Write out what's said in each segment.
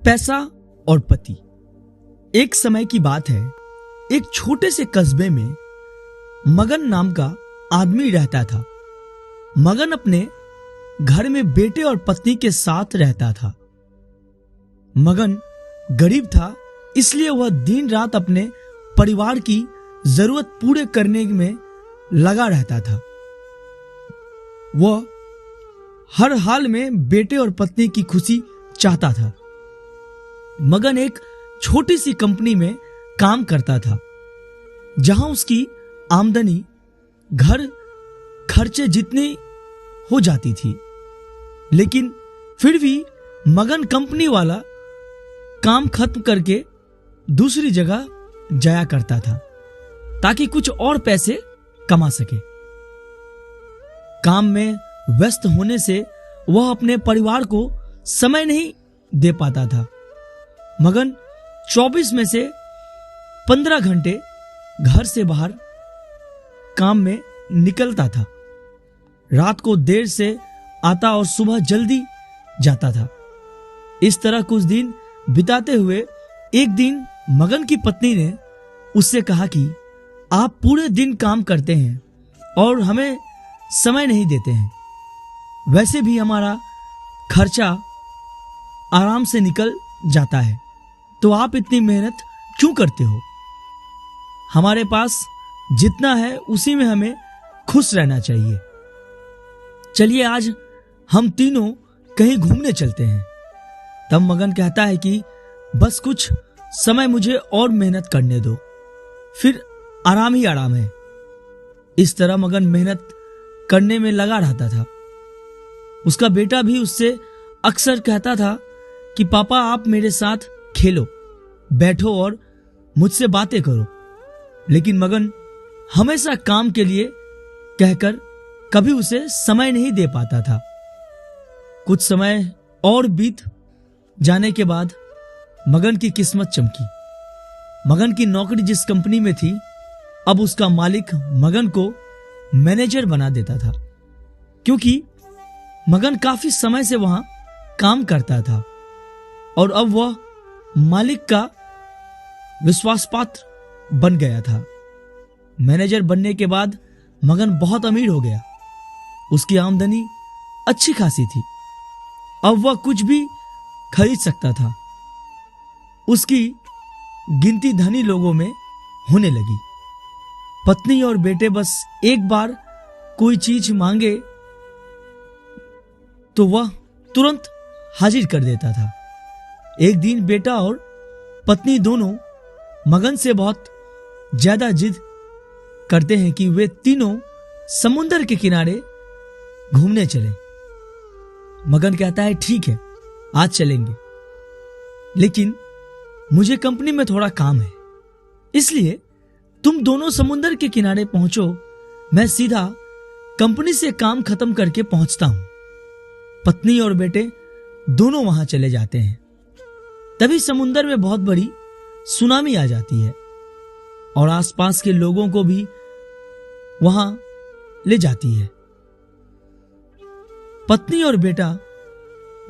पैसा और पति। एक समय की बात है, एक छोटे से कस्बे में मगन नाम का आदमी रहता था। मगन अपने घर में बेटे और पत्नी के साथ रहता था। मगन गरीब था, इसलिए वह दिन रात अपने परिवार की जरूरत पूरे करने में लगा रहता था। वह हर हाल में बेटे और पत्नी की खुशी चाहता था। मगन एक छोटी सी कंपनी में काम करता था, जहां उसकी आमदनी घर खर्चे जितनी हो जाती थी, लेकिन फिर भी मगन कंपनी वाला काम खत्म करके दूसरी जगह जाया करता था ताकि कुछ और पैसे कमा सके। काम में व्यस्त होने से वह अपने परिवार को समय नहीं दे पाता था। मगन 24 में से 15 घंटे घर से बाहर काम में निकलता था। रात को देर से आता और सुबह जल्दी जाता था। इस तरह कुछ दिन बिताते हुए एक दिन मगन की पत्नी ने उससे कहा कि आप पूरे दिन काम करते हैं और हमें समय नहीं देते हैं। वैसे भी हमारा खर्चा आराम से निकल जाता है, तो आप इतनी मेहनत क्यों करते हो? हमारे पास जितना है उसी में हमें खुश रहना चाहिए। चलिए आज हम तीनों कहीं घूमने चलते हैं। तब मगन कहता है कि बस कुछ समय मुझे और मेहनत करने दो, फिर आराम ही आराम है। इस तरह मगन मेहनत करने में लगा रहता था। उसका बेटा भी उससे अक्सर कहता था कि पापा आप मेरे साथ खेलो, बैठो और मुझसे बातें करो, लेकिन मगन हमेशा काम के लिए कहकर कभी उसे समय नहीं दे पाता था। कुछ समय और बीत जाने के बाद मगन की किस्मत चमकी। मगन की नौकरी जिस कंपनी में थी, अब उसका मालिक मगन को मैनेजर बना देता था, क्योंकि मगन काफी समय से वहां काम करता था और अब वह मालिक का विश्वासपात्र बन गया था। मैनेजर बनने के बाद मगन बहुत अमीर हो गया। उसकी आमदनी अच्छी खासी थी। अब वह कुछ भी खरीद सकता था। उसकी गिनती धनी लोगों में होने लगी। पत्नी और बेटे बस एक बार कोई चीज मांगे तो वह तुरंत हाजिर कर देता था। एक दिन बेटा और पत्नी दोनों मगन से बहुत ज्यादा जिद करते हैं कि वे तीनों समुद्र के किनारे घूमने चलें। मगन कहता है ठीक है, आज चलेंगे, लेकिन मुझे कंपनी में थोड़ा काम है, इसलिए तुम दोनों समुद्र के किनारे पहुंचो, मैं सीधा कंपनी से काम खत्म करके पहुंचता हूं। पत्नी और बेटे दोनों वहां चले जाते हैं। तभी समुद्र में बहुत बड़ी सुनामी आ जाती है और आसपास के लोगों को भी वहां ले जाती है। पत्नी और बेटा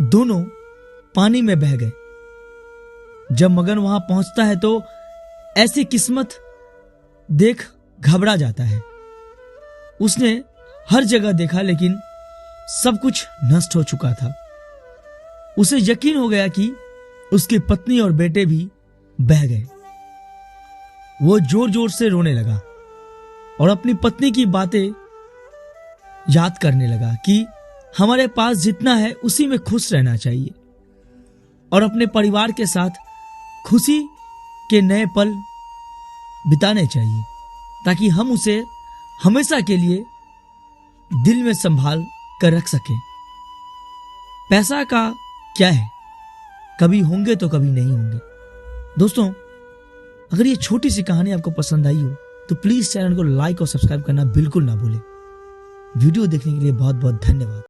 दोनों पानी में बह गए। जब मगन वहां पहुंचता है तो ऐसी किस्मत देख घबरा जाता है। उसने हर जगह देखा, लेकिन सब कुछ नष्ट हो चुका था। उसे यकीन हो गया कि उसकी पत्नी और बेटे भी बह गए। वो जोर जोर से रोने लगा और अपनी पत्नी की बातें याद करने लगा कि हमारे पास जितना है उसी में खुश रहना चाहिए और अपने परिवार के साथ खुशी के नए पल बिताने चाहिए, ताकि हम उसे हमेशा के लिए दिल में संभाल कर रख सकें। पैसा का क्या है, कभी होंगे तो कभी नहीं होंगे। दोस्तों, अगर ये छोटी सी कहानी आपको पसंद आई हो तो प्लीज चैनल को लाइक और सब्सक्राइब करना बिल्कुल ना भूलें। वीडियो देखने के लिए बहुत बहुत धन्यवाद।